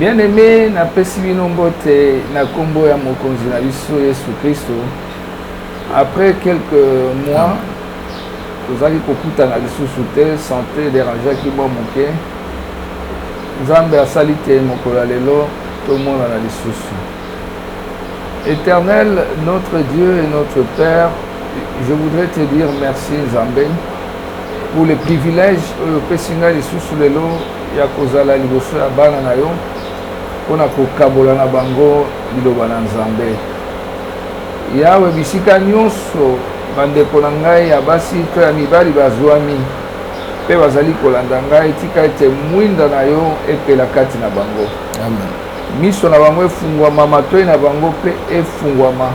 Bien-aimé, na pesi bino mbote na kombo ya mokonzi na biso Yesu Kristo. Après quelques mois, tozali kokutana lisusu te, santé dérangeaki bo moke. Nzambe asali te mokolo ya lelo tomonana lisusu. Éternel, notre Dieu et notre Père, je voudrais te dire merci Nzambe pour le privilège opesi ngai lisusu lelo ya kozala liboso ya bana na yo mpona kokabola na bango liloba na Nzambe. Yawe bisika nyonso bandeko na ngai ya basi to ya mibali bazwami mpe bazali kolanda ngai, tika ete mwinda na yo epela kati na bango. Amen. Miso na bango efungwama, matoi na bango mpe efungwama,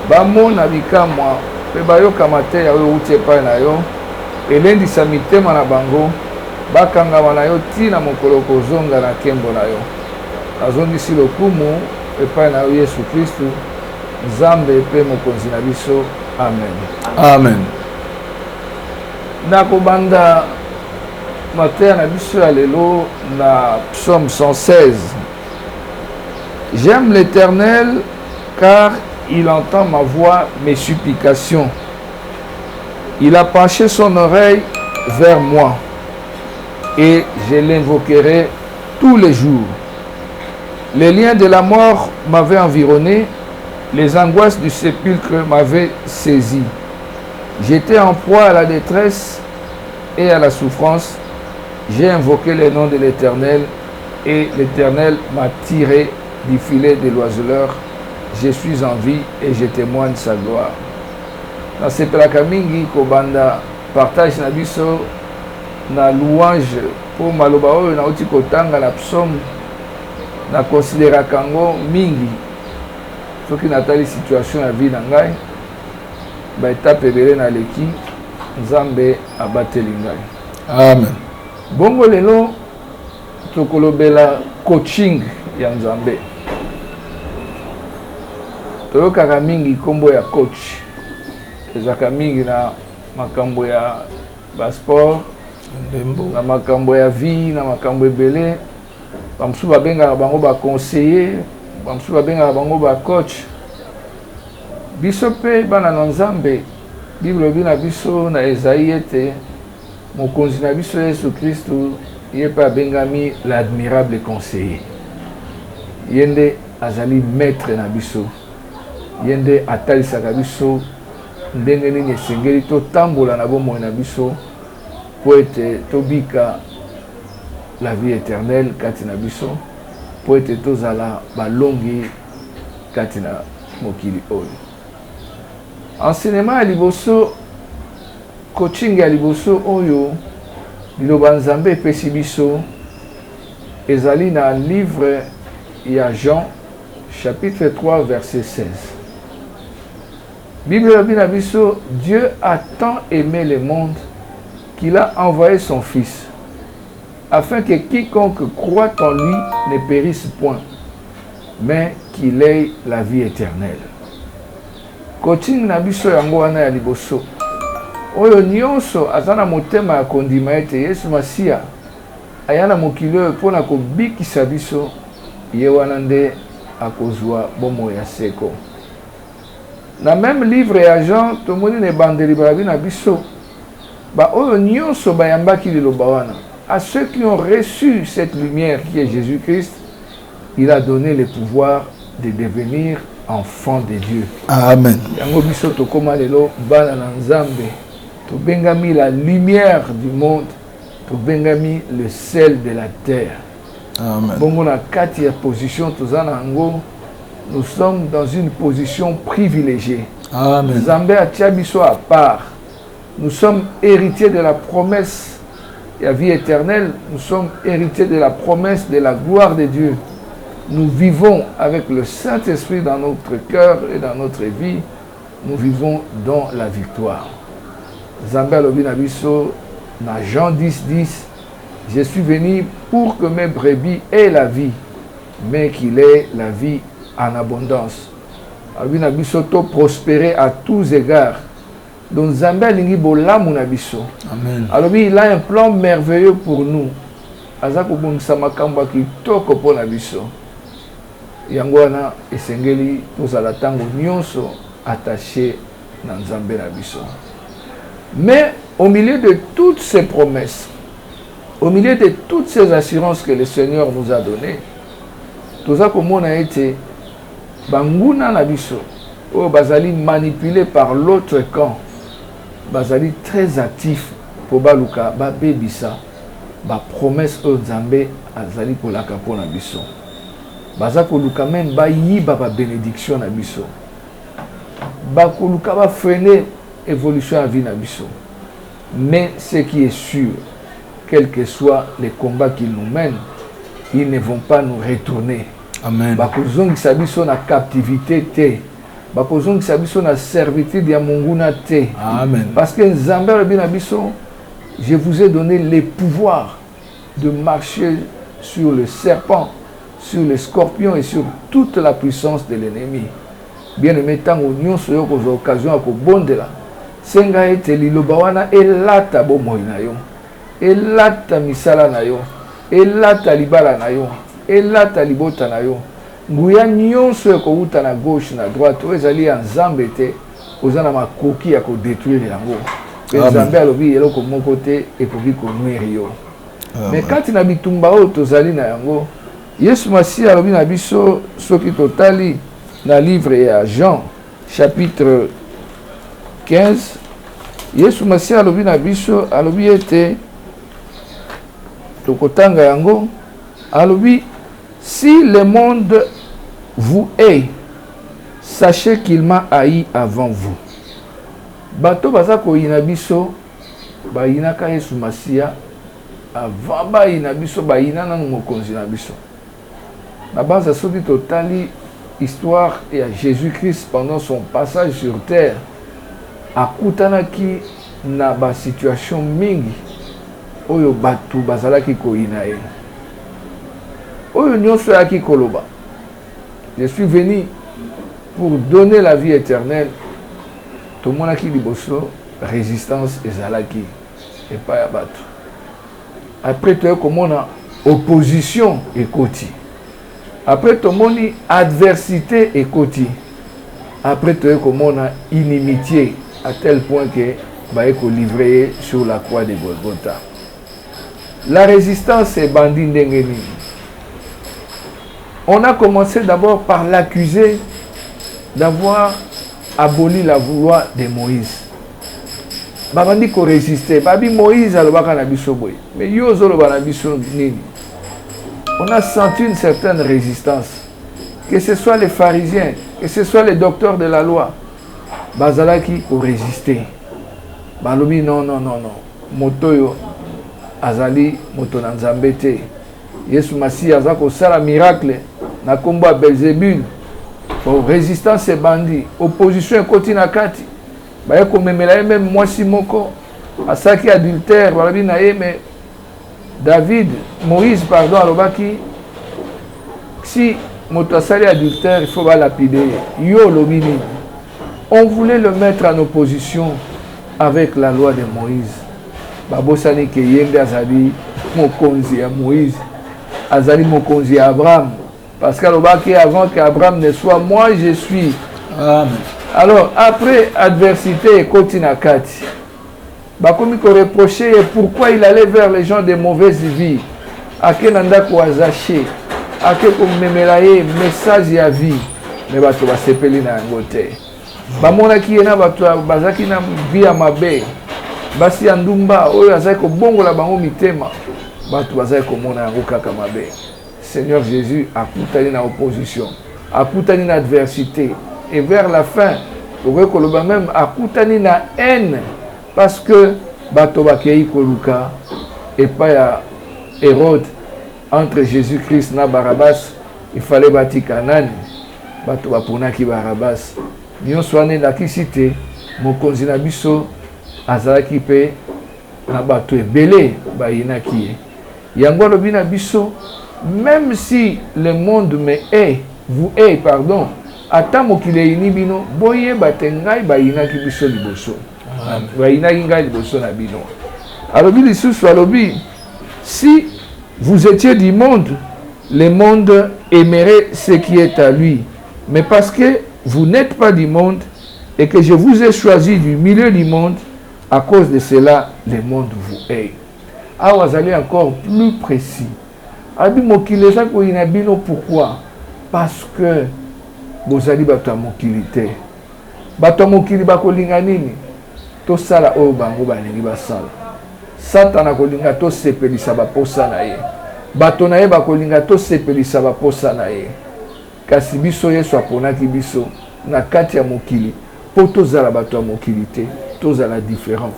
bamona bikamwa mpe bayoka mateya oyo euti epai na yo, elendisa mitema na bango, bakangama na yo ntina mokolo kozonga na nkembo na yo. Nazongisi lokumu epai na yo Yesu Kristu, Nzambe mpe mokonzi na biso. Amen. Amen. Nakobanda mateya na biso ya lelo na psaume 116. J'aime l'Éternel car il entend ma voix, mes supplications. Il a penché son oreille vers moi et je l'invoquerai tous les jours. Les liens de la mort m'avaient environné, les angoisses du sépulcre m'avaient saisi. J'étais en proie à la détresse et à la souffrance. J'ai invoqué le nom de l'Éternel et l'Éternel m'a tiré du filet de l'oiseleur. Je suis en vie et je témoigne sa gloire. Dans ce mingi kobanda partage na biso na louange pour maloba oyo na uti kotanga na psaume na considéra kango mingi soki natali situation ya vie na ngai ba étape ebele na leki Nzambe abateli ngai. Amen. Bongo lelo tokolobela coaching ya Nzambe. Toyokaka mingi kombo ya coach, ezaka mingi na makambo ya basport, na makambo ya vie, na makambo ebele. Bamusu babengaka bango ba conseiller, bamusu babengaka bango ba coach. Biso pe bana na Nzambe, Bible bina biso na Esaïe ete mokonzi na biso Yesu Kristu ye pe abengami l'admirable conseiller. Yende azali maître na biso. Yende atalisaka biso ndenge nini esengeli totambola na bomoi na biso po ete tobika la vie éternelle kati na biso, po ete tozala balongi kati na mokili oyo. Enseignement ya liboso, coaching ya liboso oyo liloba Nzambe epesi biso ezali na livre ya Jean chapitre 3 verset 16. Bible bina biso, Dieu a tant aimé le monde qu'il a envoyé son fils afin que quiconque croit en lui ne périsse point mais qu'il ait la vie éternelle. Coaching na biso yango wana ya liboso oyo nyonso azana motema ya kondima ete Yesu Masiya aya na mokili oyo mpona kobikisa biso, ye wana nde akozwa bomoi ya seko. Na même livre ya Jean tomoni na ebandeli balabi na biso ba oyo nyonso bayambaki liloba wana. À ceux qui ont reçu cette lumière qui est Jésus-Christ, il a donné le pouvoir de devenir enfants de Dieu. Amen. Yango biso tokoma lelo bana na Nzambe, tobengami la lumière du monde, tobengami le sel de la terre. Amen. Bongo na kati ya position tozana yango, nous sommes dans une position privilégiée. Amen. Nzambe atia biso à part. Nous sommes héritiers de la promesse la vie éternelle, nous sommes héritiers de la promesse de la gloire de Dieu. Nous vivons avec le Saint-Esprit dans notre cœur et dans notre vie. Nous vivons dans la victoire. Zambé alobi na biso na Jean 10:10, je suis venu pour que mes brebis aient la vie, mais qu'il ait la vie en abondance. Alobi na biso to prospérer à tous égards. Donc Zambé alingi bolamu na biso. Amen. Alors il a un plan merveilleux pour nous. aza kobongisa makambo ya kitoko mpo na biso. Yango wana esengeli tozala ntango nyonso attaché na Nzambe na biso. Mais au milieu de toutes ces promesses, au milieu de toutes ces assurances que le Seigneur nous a données, toza komona ete banguna na biso oyo bazali manipulés par l'autre camp, bazali très actifs po baluka babebisa ba promesse oyo Nzambe azali kolaka mpo na biso. Baza koluka même bayiba ba bénédiction na biso, bakoluka ba freiner évolution à vie na biso. Mais ce qui est sûr, quels que soient les combats qu'ils nous mènent, ils ne vont pas nous retourner. Amen. Bakozongisa biso na captivité te, bakozongisa biso na servitude ya monguna te. Amen. Parce que Nzambe alobi na biso, je vous ai donné les pouvoirs de marcher sur le serpent, sur les scorpions et sur toute la puissance de l'ennemi. Bien aimé, tango nyonso yo kozwa occasion ya kobondela, senga ete liloba wana elata bomoi na yo, elata misala na yo, elata libala na yo, elata libota na yo. Nguya nyonso ya kouta na gauche na droite, oyo ezali ya Nzambe te, oza na makoki ya kodétruire yango. Nzambe alobi eloko moko te ekoki konweri yo. Mais kati na bitumba oyo tozali na yango, Yesu Masiya alobi na biso soki totali na livre ya Jean chapitre 15, Yesu Masiya alobi na biso, alobi ete tokotanga yango, alobi si le monde vous hait, sachez qu'il m'a haï avant vous. Bato baza koyina biso bayinaka Yesu Masiya avant bayina biso bayina nanu mokonzi na biso. Na base soki totali histoire ya Jésus-Christ pendant son passage sur terre, akutanaki na ba situation mingi oyo batu bazalaki koyina ye. Oyo nyonso yaki koloba, je suis venu pour donner la vie éternelle. Tomonaki liboso résistance ezalaki epai ya bato. Après toye komona opposition ekoti. Après tomoni adversité ekoti. Après toye komona inimitié à tel point que baye ko livrer sur la croix de Golgotha. La résistance est bandit ndenge nini. On a commencé d'abord par l'accuser d'avoir aboli la loi de Moïse. Babandi ko résister. Babi Moïse alobaka na biso boy. Mais yo zoloba na biso nini. On a senti une certaine résistance. Que ce soit les pharisiens, que ce soit les docteurs de la loi, bazalaki ko résister. Balobi non. Motoyo azali moto na Nzambe te. Yesu Masiya aza ko sala miracle na kombo Belzébul. Résistance et bandit, opposition et koti na kati. Baye komemela même mwasi moko asaki adultère balabi na ye, mais Moïse alobaki si moto asali adultère il faut ba lapider. Yo lobini. On voulait le mettre en opposition avec la loi de Moïse. Babosani ke yende azali mokonzi ya Moïse, azali mokonzi ya Abraham. Parce qu'avant qu'Abraham ne soit, moi je suis. Amen. Alors, après adversité et kotinakati, bakomi ko reprocher pourquoi il allait vers les gens de mauvaise vie. Akenanda ko azaché, ake ko memelaye message ya vie. Mais bato ba sepeli na ngote. Bamona ki na bato bazaki na vie mabe. Basi andumba oyo azaki ko bongola bango mitema. Bato bazaki ko mona yango kaka mabe. Seigneur Jésus a coutani na opposition, a coutani na adversité. Et vers la fin, le même a coutani na haine. Parce que bato bakei koluka et pas ya Hérode entre Jésus-Christ na Barabbas, il fallait bati Kanani. Bato baponaki Barabbas. Nyonso ane na kisite mokonzi na biso azalaki pe na bato ebele bayinaki. Yango lobi na biso, même si le monde me hait, vous hait, pardon, ata mokile inibino, boye batengai bayinaki biso liboso. Bayinaki ngai liboso na bino. Alobi lisusu alobi, si vous étiez du monde, le monde aimerait ce qui est à lui. Mais parce que vous n'êtes pas du monde et que je vous ai choisi du milieu du monde, à cause de cela, le monde vous hait. Alors, vous allez encore plus précis. Pourquoi? Parce que vous allez battre mon kilité. Battre mon kilité, tout ça là, oh, bango balingi basala. Satan a kolinga to sepelisa ba posa na ye. Bato na ye ba kolinga to sepelisa ba posa na ye. Kasi biso Yesu aponaki biso na kati ya mokili. Po tozala bato ya mokili te, tozala différent.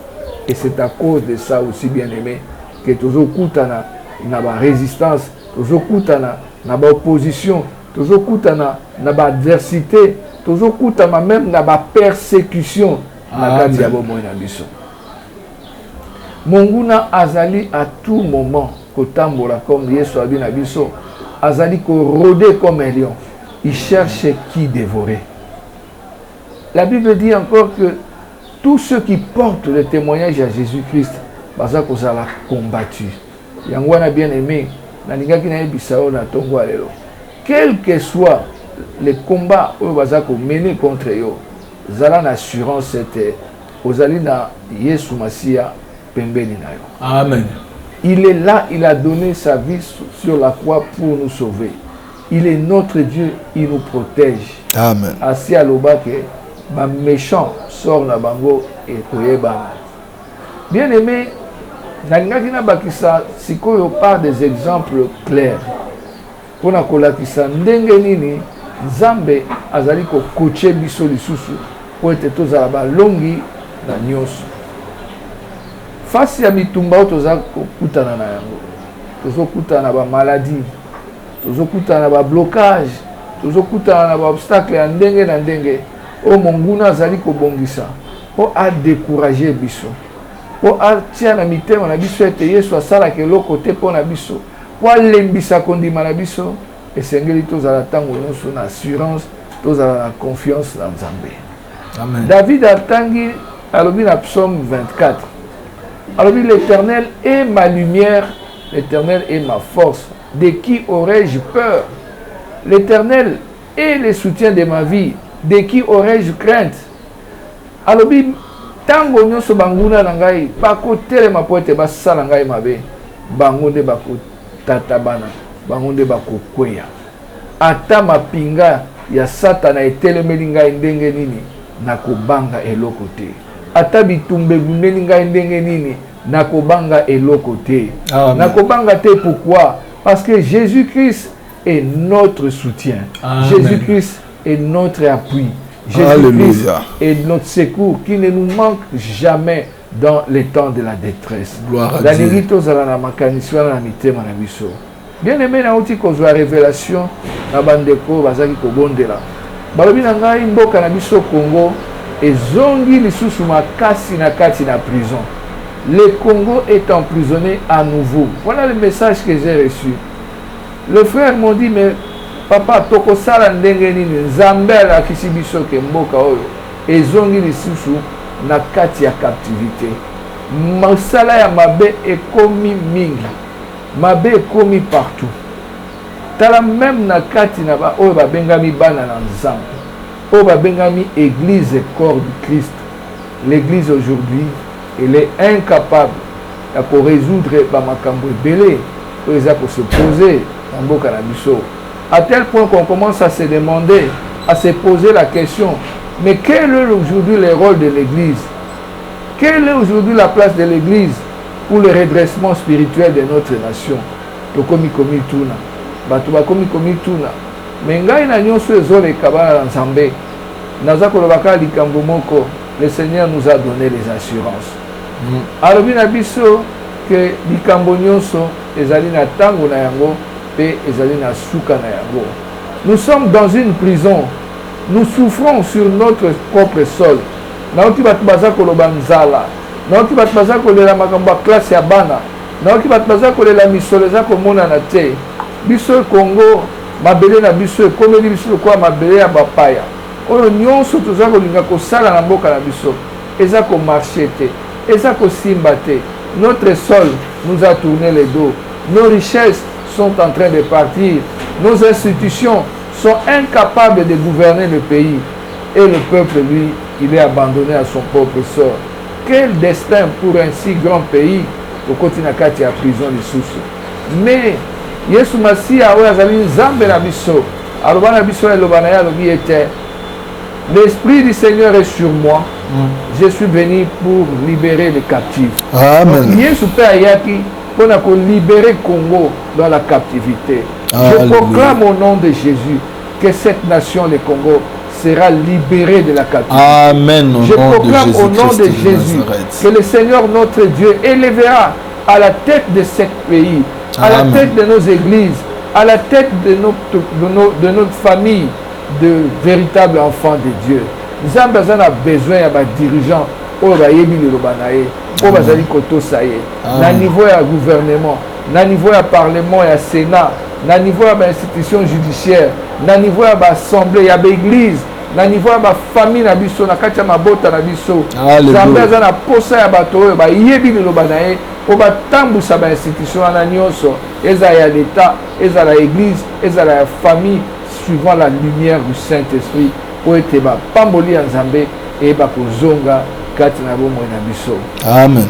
Et c'est à cause de ça aussi, bien aimé, que toujours kutana na ba résistance, toujours kutana na ba opposition, toujours kutana na ba adversité, toujours kutana même na ba persécution na kati ya bomoi na biso. Monguna azali à tout moment kotambola comme Yesu abi na biso, azali ko rôder comme un lion. Il cherche qui dévorer. La Bible dit encore que tous ceux qui portent le témoignage à Jésus-Christ, baza kozala combattu. Yango wana bien aimé, na ningaki na ebisao na tongo alelo. Quel que soit le combat oyo baza ko mener contre yo, zala na assurance c'était ozali na Yesu Masia pembeni na yo. Amen. Il est là, il a donné sa vie sur la croix pour nous sauver. Il est notre Dieu, il nous protège. Amen. Asi alobake ba méchant sort na bango et koyeba. Bien aimé, nalingaki na bakisa sikoyo par des exemples clairs. Pona kolakisa ndenge nini Nzambe azali ko coacher biso lisusu po ete tozala balongi na nyonso. Face ya bitumba toza kokutana na yango. Tozokutana na ba maladie, tozokutana na ba blocage, tozokutana na ba obstacle ya ndenge na ndenge. O monguna azali kobongisa po a décourager biso, po a tia na mitema na biso ete Yesu asalaka eloko te mpo na biso, po alembisa kondima na biso. Esengeli tozala tango nyonso na assurance, tozala na confiance na Nzambe. Amen. David atangi alobi na psaume 24. Alobi l'Éternel est ma lumière, l'Éternel est ma force. De qui aurais-je peur? L'Éternel est le soutien de ma vie. De qui aurais-je crainte? Alobi tango nyonso banguna na ngai bako telema po ete basala ngai mabe, bango nde bako tatabana, bango nde bako kweya. Ata mapinga ya Satana etelemeli ngai ndenge nini, nakobanga eloko te. Ata bitumbe bimeli ngai ndenge nini, nakobanga eloko te. Nakobanga te. Pourquoi? Parce que Jésus-Christ est notre soutien. Jésus-Christ est notre appui. Jésus-Christ est notre secours qui ne nous manque jamais dans les temps de la détresse. La négito zala makaniswa na mitema na biso. Bien aimé na uti kozwa révélation na bandeko bazaki kobondela. Balobi na ngai mboka na biso Congo ezongi lisusu makasi na kati na prison. Le Congo est emprisonné à nouveau. Voilà le message que j'ai reçu. Le frère m'a dit, mais papa, toko sala ndenge nini, Nzambe alakisi biso ke mboka oyo ezongi lisusu na kati ya captivité. Masala ya mabe ekomi mingi. Mabe ekomi partout. Tala même na kati na ba oyo babengami bana na Nzambe. Oyo babengami église corps du Christ. L'église aujourd'hui, elle est incapable de résoudre ba makambo ebele pour se poser en mboka na biso. À tel point qu'on commence à se demander, à se poser la question, mais quel est aujourd'hui le rôle de l'église? Quelle est aujourd'hui la place de l'église pour le redressement spirituel de notre nation? Tokomi komi tuna, bato bakomi komi tuna. Mais ngai na nyonso ezoleka bana na Nzambe. Naza kolobaka likambo moko, le Seigneur nous a donné les assurances. Alobi na biso que likambo nyonso ezali na tango na yango. Nous sommes dans une prison. Nous souffrons sur notre propre sol. Naoki batu baza koloba nzala. Naoki batu baza kolela makambo classe ya bana. Naoki batu baza kolela misolo za komona na te. Biso Congo mabele na biso komeli biso kwa mabele ya bapaya. Oyo nyonso toza kolinga kosala na mboka na biso. Eza ko marcher te. Eza ko simba te. Notre sol nous a tourné les dos. nos richesses sont en train de partir, nos institutions sont incapables de gouverner le pays et le peuple, lui, il est abandonné à son propre sort. Quel destin pour un si grand pays au côté de la prison de Soussou. Mais Yesu Masiya oyo azali nzambe na biso aloba na biso eloba na ye alobi ete l'esprit du Seigneur est sur moi. Je suis venu pour libérer les captifs. Amen. Yesu pe ayaki pour libérer Congo dans la captivité. Je proclame au nom de Jésus que cette nation, le Congo, sera libérée de la captivité. Amen. Je proclame au nom de Jésus que le Seigneur notre Dieu élèvera à la tête de ce pays, à la tête de nos églises, à la tête de notre famille, de véritables enfants de Dieu. Nous avons besoin de dirigeants au niveau du gouvernement, au niveau du parlement et du Sénat, au niveau de l'institution judiciaire, au niveau de l'assemblée, de l'église, au niveau de la famille, au niveau de la mabota, au niveau de la posa ya bato oyo bayebi liloba na ye o batambusa ba institution wana nyonso ezala ya l'état ezala ya église ezala ya famille suivant la lumière du Saint-Esprit po ete bapamboli ya Nzambe eyeba kozonga kati na bomoi na biso. Amen.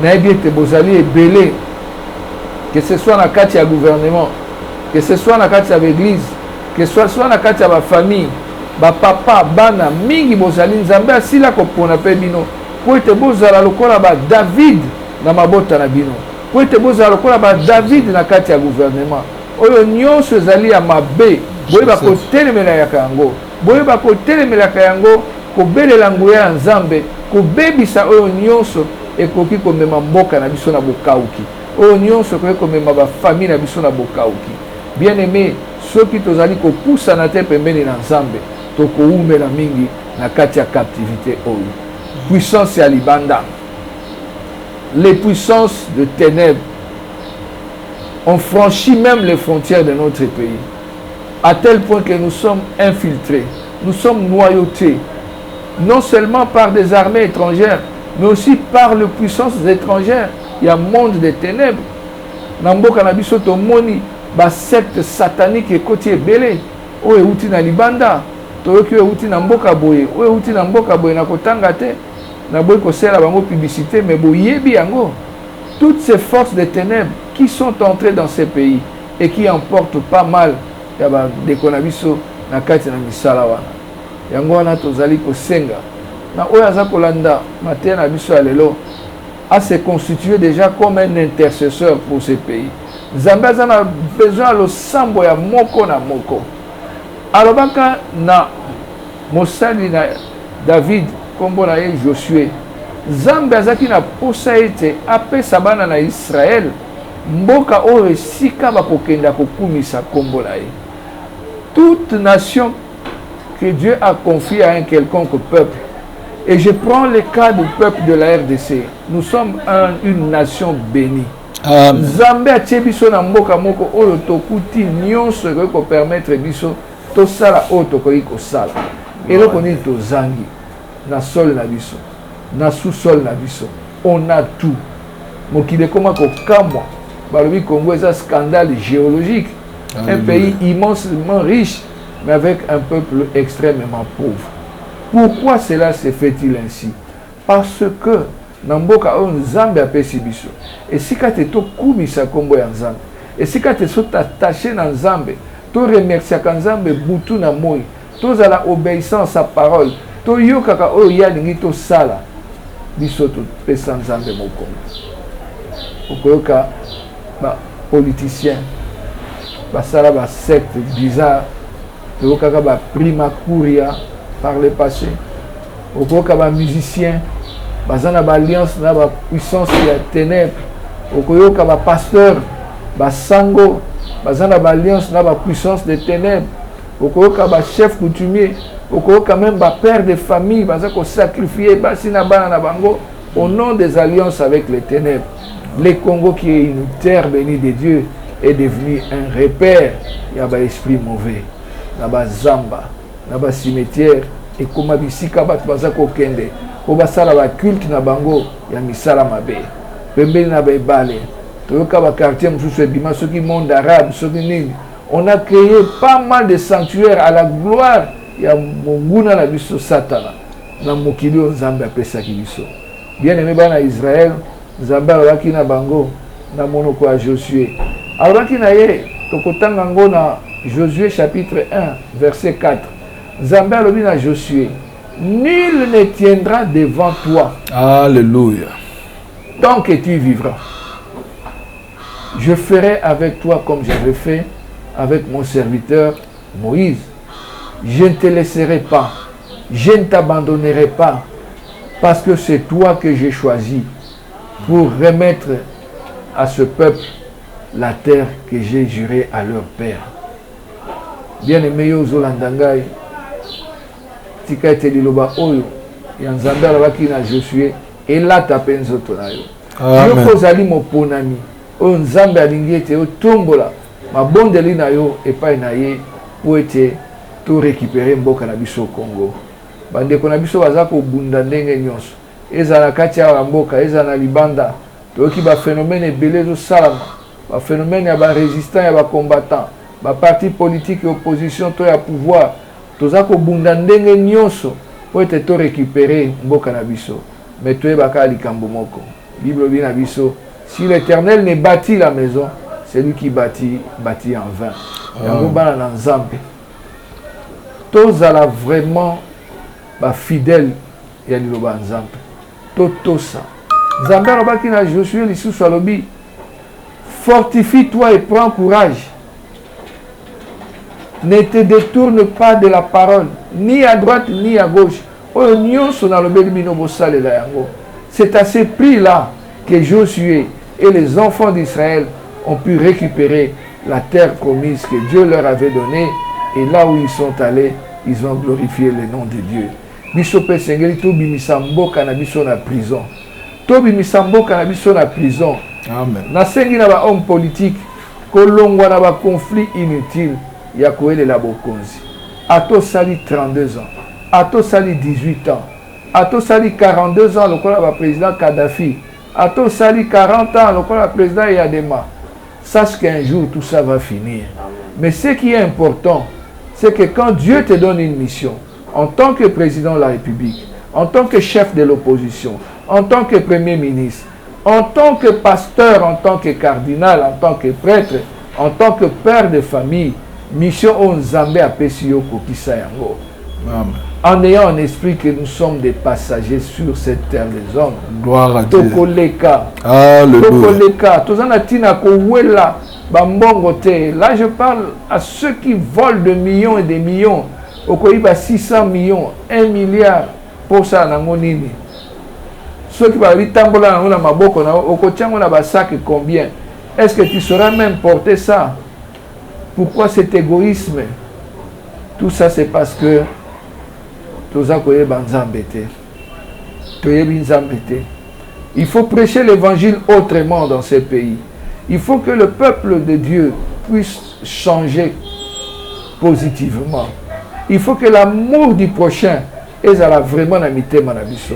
Nayebi ete bozali ebele, que ce soit na kati ya gouvernement, que ce soit na kati ya l'église, que ce soit na kati ya ba famille, ba papa bana mingi bozali Nzambe asila kopona pe bino po ete bozala lokola ba David na mabota na bino, po ete bozala lokola ba David na kati ya gouvernement oyo nyonso ezali ya mabe boyeba kotelemelaka yango, boyeba kotelemelaka yango kobelela nguya ya Nzambe kobebisa oyo nyonso ekoki komema mboka na biso na bokauki, oyo nyonso ekoki komema bafamille na biso na bokauki. Bien aimé, soki tozali kopusana te pembeni na Nzambe tokoumela mingi na kati ya captivité oyo. Puissance ya libanda, les puissances de ténèbres ont franchi même les frontières de notre pays, à tel point que nous sommes infiltrés, nous sommes noyautés, non seulement par des armées étrangères, mais aussi par les puissances étrangères. Il y a un monde de ténèbres. Namboka na biso tomoni ba secte satanique ekoti ebele oyo euti na libanda, toyoki oyo euti na mboka boye, oyo euti na mboka boye na kotanga te, na boye kosala bango publicité, mais boyebi yango. Toutes ces forces de ténèbres qui sont entrées dans ces pays et qui emportent pas mal ya ba ndeko na biso na kati na misala wana. Yango wana tozali kosenga na oyo aza kolanda mateya na biso ya lelo à se constituer déjà comme un intercesseur pour ces pays. Nzambe aza na besoin lo sambo ya moko na moko. Alobaka na mosali na David kombo na ye Josué. Nzambe azaki na posa ete apesa bana na Israël mboka oyo esika bakokenda kokumisa kombo na ye. Toute nation que Dieu a confiée à un quelconque peuple, et je prends le cas du peuple de la RDC, nous sommes une nation bénie. Nzambe atie biso na mboka moko oyo tokuti nyonso ekoki kopermettre biso tosala oyo tokoki kosala eloko nini tozangi na sol na biso na sous-sol na biso, on a tout. Mokili ekoma kokamwa balobi Congo eza scandale géologique. Un pays immensement riche, mais avec un peuple extrêmement pauvre. Pourquoi cela se fait-il ainsi? Parce que Namboka o Nzambe apesi biso. Et si ka te to kumisa kombo ya Nzambe, et si ka te so t'attacher na Nzambe, to remercier ka Nzambe butu na moi, to zala obéissance à parole, to yokaka o ya lingi to sala, biso to pesa Nzambe mokongo. Okoyoka ba politicien basala ba secte bizarre, toyoka ba prima curia par le passé, okoyoka ba musicien bazana ba alliance na ba puissance ya ténèbres, okoyoka ba pasteur ba sango bazana ba alliance na ba puissance de ténèbres, okoyoka ba chef coutumier, okoyoka même ba père de famille bazako sacrifier basi na bana na bango au nom des alliances avec les ténèbres. Le Congo, qui est une terre bénie de Dieu, est devenu un repère. Il y a un esprit mauvais. Il y a un zamba, il y a un cimetière. Et comme bisika bat bazako kende, ko basala ba culte na bango ya misala mabe. Pembeni na ba bale, quartier, ceux qui monde arabe, ceux qui on a créé pas mal de sanctuaires à la gloire. Il y a Monguna la biso Satana. Na mokili Nzambe apesaki biso. Bien aimé bana Israël, Nzambe alobaki na bango na monoko ya Josué. Alobaki na ye tokotanga ngo na Josué chapitre 1 verset 4. Nzambe alobi na Josué, nul ne tiendra devant toi. Alléluia. Tant que tu vivras. Je ferai avec toi comme j'avais fait avec mon serviteur Moïse. Je ne te laisserai pas. Je ne t'abandonnerai pas. Parce que c'est toi que j'ai choisi pour remettre à ce peuple la terre que j'ai jurée à leur père. Bien-aimé Yozolandangai, tika ete liloba oyo ya Nzambe alobaki na Josué elata mpe nzoto na yo. Yo kozali moponami oyo Nzambe alingi ete otombola mabondeli na yo epai na ye po ete to récupérer mboka na biso Congo. Bandeko na biso baza kobunda ndenge nyonso. Ezala kati ya mboka, ezala na libanda. Toyoki ba phénomène ebele ezosalama. Ba phénomène ya ba résistant ya ba combattant. Ba parti politique et opposition to ya pouvoir. Toza kobunda ndenge nyonso po ete to récupérer mboka na biso. Mais toyebaka likambo moko. Bible bi na biso, si l'Éternel ne bâtit la maison, c'est lui qui bâtit en vain. Yango bana na Nzambe. Tozala vraiment fidèle ya liloba Nzambe. Totosa. Nzambe alobaki na Josué lisusu alobi, fortifie-toi et prends courage. Ne te détourne pas de la parole, ni à droite ni à gauche. C'est à ce prix-là que Josué et les enfants d'Israël ont pu récupérer la terre promise que Dieu leur avait donnée. Et là où ils sont allés, ils ont glorifié le nom de Dieu. Bisope Sengeli to bimisambo kanabiso na prison. To bimisambo kanabiso na prison. Amen. Na sengi na ba homme politique kolongwa na ba conflit inutile ya koelela bokonzi. Ato sali 32 ans. Ato sali 18 ans. Ato sali 42 ans lokola ba président Kadhafi. Ato sali 40 ans lokola président Yadema. Sache qu'un jour tout ça va finir. Mais ce qui est important, c'est que quand Dieu te donne une mission, en tant que président de la République, en tant que chef de l'opposition, en tant que premier ministre, en tant que pasteur, en tant que cardinal, en tant que prêtre, en tant que père de famille, mission on Nzambe apesi yo kokisa yango. En ayant en esprit que nous sommes des passagers sur cette terre des hommes. Gloire à Dieu. Tokoleka. Alléluia. Tokoleka. Tozana tina kowela bambongo te. Là je parle à ceux qui volent de millions et des millions. Okoyiba 600 millions, 1 milliard pour ça nango nini. Ceux qui va tambola nango na maboko na okotiango na basak combien? Est-ce que tu sauras même porter ça? Pourquoi cet égoïsme? Tout ça c'est parce que il faut prêcher l'évangile autrement dans ces pays. Il faut que le peuple de Dieu puisse changer positivement. Il faut que l'amour du prochain est vraiment amité manabiso.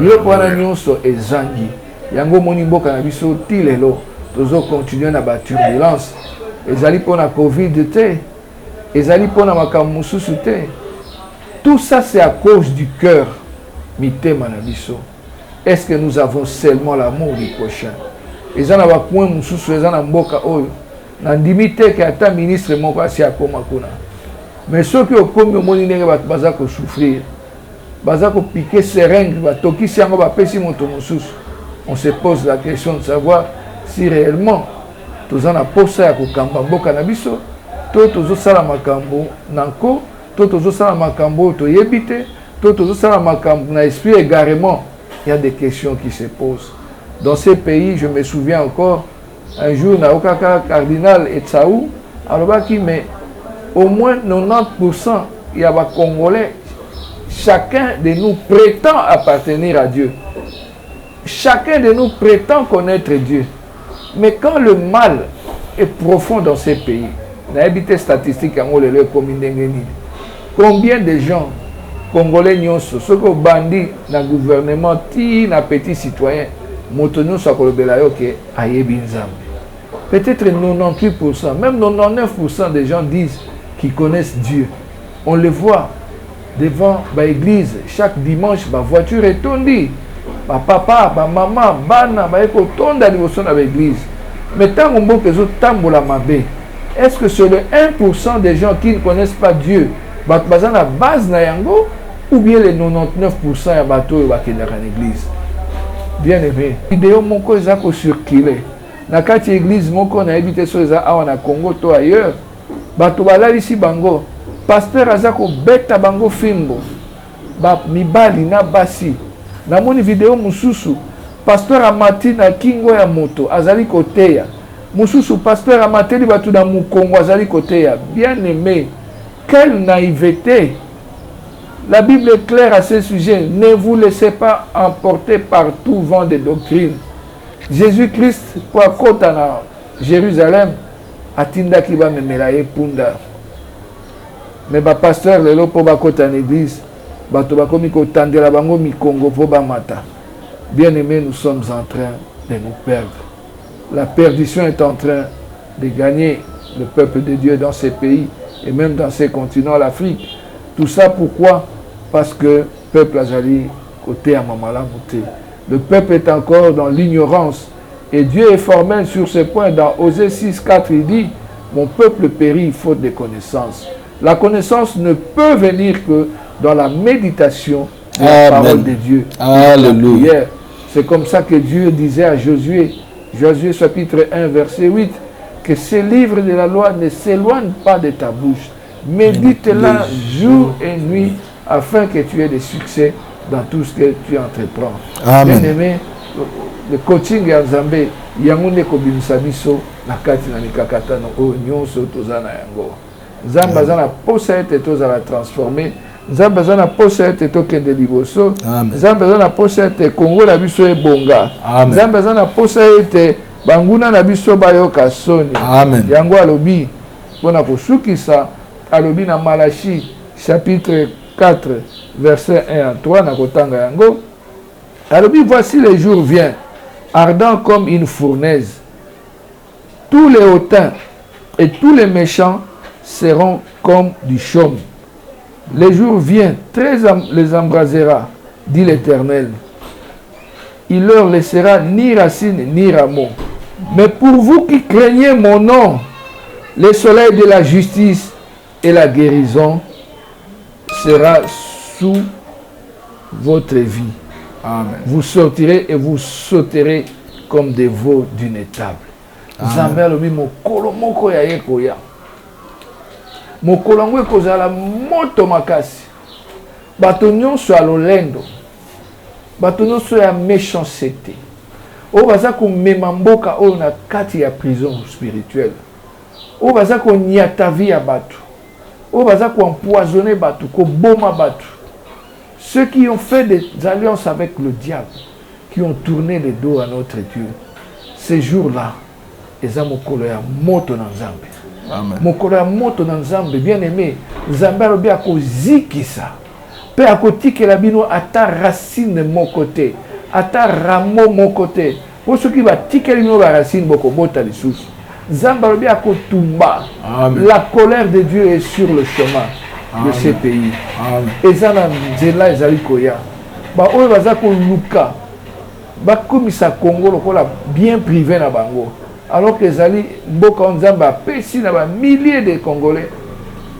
Yo pour nyonso ezangi. Yango moni mboka na biso tilelo tozo continuer na ba turbulence. Ezali pona Covid te. Ezali pona makambo mususu te. Tout ça, c'est à cause du cœur. Est-ce que nous avons seulement l'amour du prochain? Et ça, ministre mais ceux qui ont commis au monde, ils vont souffrir. On se pose la question de savoir si réellement tous en apportent à Kokamba Canabiso, tous ça la makambo nanko. Tout ça makambo to yebite, tout ça makambo na esprit égarément. Il y a des questions qui se posent. Dans ces pays, je me souviens encore, un jour na okaka cardinal Etsaou, alors qui mais au moins 90% il y a des Congolais, chacun de nous prétend appartenir à Dieu. Chacun de nous prétend connaître Dieu. Mais quand le mal est profond dans ces pays, na habité statistique en le communauté. Combien de gens congolais nyonso soko bandi na gouvernement ti na petit citoyen moto nyonso akolobela yo ke ayebi Nzambe. peut-être 98%, même 99% des gens disent qu'ils connaissent Dieu. On le voit devant l'église, chaque dimanche, ma voiture est tondue. Ma papa, ma maman, bana, ma éco tonda liboso na l'église. Mais tant qu'on peut tambola mabe, est-ce que c'est le 1% des gens qui ne connaissent pas Dieu, baza na base na yango, ou bien les 99% ya bato yo bakenda na l'église? Bien aimé, vidéo moko ezako circuler. Na kati église moko na ebité so eza awa na Congo to ailleurs, bato balalisi bango, pasteur azako beta bango fimbo, ba mibali na basi. Na moni vidéo mususu, pasteur amati na kingo ya moto azali koteya. Mususu pasteur amateli batu na mukongo azali koteya. Bien aimé, quelle naïveté! La Bible est claire à ce sujet. Ne vous laissez pas emporter par tout vent de doctrine. Jésus-Christ, pour akota na Jérusalem, atindaki ba memela ye punda. Mais ba pasteur lelo po bakota na église, bato bakomi kotandela bango mikongo po bamata. Bien aimé, nous sommes en train de nous perdre. La perdition est en train de gagner le peuple de Dieu dans ces pays et même dans ces continents, l'Afrique. Tout ça pourquoi? Parce que le peuple azali côté à Mamalamoute. Le peuple est encore dans l'ignorance. Et Dieu est formel sur ce point. Dans Osée 6,4, il dit, mon peuple périt faute de connaissance. La connaissance ne peut venir que dans la méditation de la parole de Dieu. Alléluia. C'est comme ça que Dieu disait à Josué, Josué chapitre 1, verset 8, que ces livres de la loi ne s'éloignent pas de ta bouche. Médite-la jour et nuit afin que tu aies des succès dans tout ce que tu entreprends. Amen. Bien aimé, le coaching ya Nzambe yango nde kobimisa biso na kati na mikakatano oyo nyonso toza na yango. Nzambe aza na posa ete tozala transformé. Nzambe aza na posa ete tokende liboso. Nzambe aza na posa ete Kongo na biso ebonga. Nzambe aza na posa ete banguna na biso bayoka soni. Yango alobi mpona kosukisa alobi na Malachi chapitre 4 verset 1 à 3 na kotanga yango. Alobi voici les jours viennent ardents comme une fournaise. Tous les hautains et tous les méchants seront comme du chaume. Les jours viennent, très les embrasera, dit l'Éternel. Il leur laissera ni racine ni rameau. Mais pour vous qui craignez mon nom, le soleil de la justice et la guérison sera sous votre vie. Amen. Vous sortirez et vous sauterez comme des veaux d'une étable. Zambé alobi mokolo moko ya yekoya. Mokolo ngo ekozala moto makasi. Bato nyonso ya lolendo. Bato nyonso ya méchanceté. Oyo baza komema mboka oyo na kati ya prison spirituelle. Oyo baza konyata vie ya bato. Oyo baza koempoisonner bato, koboma bato. Ceux qui ont fait des alliances avec le diable, qui ont tourné le dos à notre Dieu, ces jours-là, ils ont mokolo ya moto na Nzambe. Amen. Mokolo ya moto na Nzambe, bien aimé, Nzambe alobi akozikisa. Pe akotikela bino ata racine mon côté, ata ramo mon côté. Pour ceux qui va tikela bino ba racine boko bota lisusu. Nzambe alobi akotumba. La colère de Dieu est sur le chemin de ces pays. Ezana nzela ezali koya. Ba oyo baza ko luka. Ba komisa Congo lokola bien privé na bango. Alors que ezali mboka Nzambe apesi na ba milliers de Congolais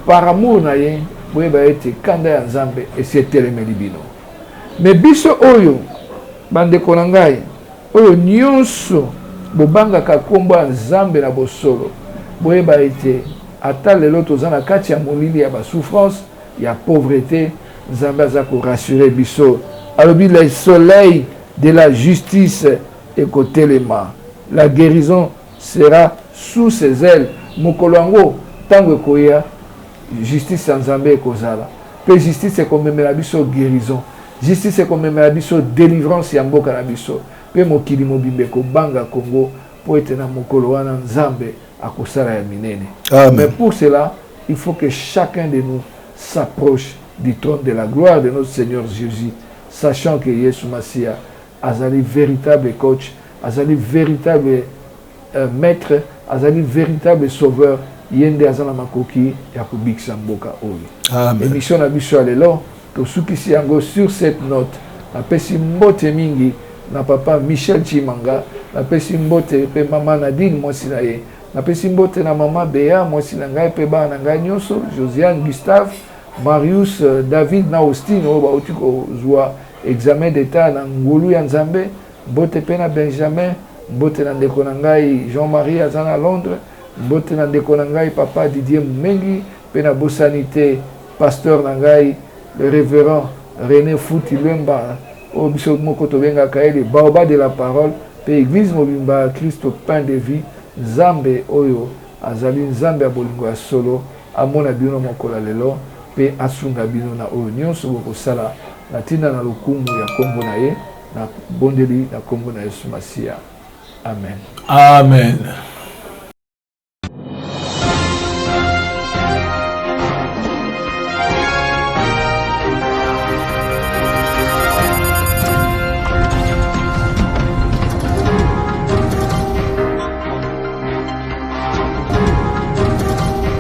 par amour na ye, boye ba ete kanda ya Nzambe esetelemeli bino. Mais biso oyo bandeko na ngai, oyo nyonso bobangaka kombo ya Nzambe na bosolo, boye ba ete ata lelo toza na kati ya molili ya basouffrance, ya pauvreté, Nzambe aza ko rassurer biso. Alobi le soleil de la justice ekotelema. La guérison sera sous ses ailes. Mokolo yango tango ekoya, justice ya Nzambe ekozala. Pe justice ekomemela biso guérison. Justice ekomemela biso délivrance ya mboka na biso. Pe mokili mobimbe kobanga Congo po ete na mokolo wana Nzambe akosala ya minene. Mais pour cela, il faut que chacun de nous s'approche du trône de la gloire de notre Seigneur Jésus, sachant que Yesu Masia azali véritable coach, azali véritable maître azali véritable sauveur yende azana makoki ya kubikisa mboka oyo. Amen. Émission na biso ya lelo tosukisi yango sur cette note. Napesi mbote mingi na papa Michel Chimanga, napesi mbote pe mama Nadine mwasi na ye, napesi mbote na mama Bea mwasi na ngai pe ba na ngai nyonso, Josiane Gustave, Marius David na Austin oyo bauti kozwa examen d'état na ngolu ya Nzambe, mbote pe na Benjamin, mbote na ndeko na ngai Jean-Marie aza na Londres, mbote na ndeko na ngai papa Didier Mumengi, pe na bosanité pasteur na ngai le révérend René Fouti Lemba au biso moko tobenga kaeli baoba de la parole pe église mobimba Christ pain de vie Nzambe oyo azali Nzambe abolingo ya solo amona bino mokola lelo pe asunga bino na oyo nyonso bokosala na tinda na lokumu ya kombo na ye na bondeli na kombo na Yesu Masia. Amen. Amen.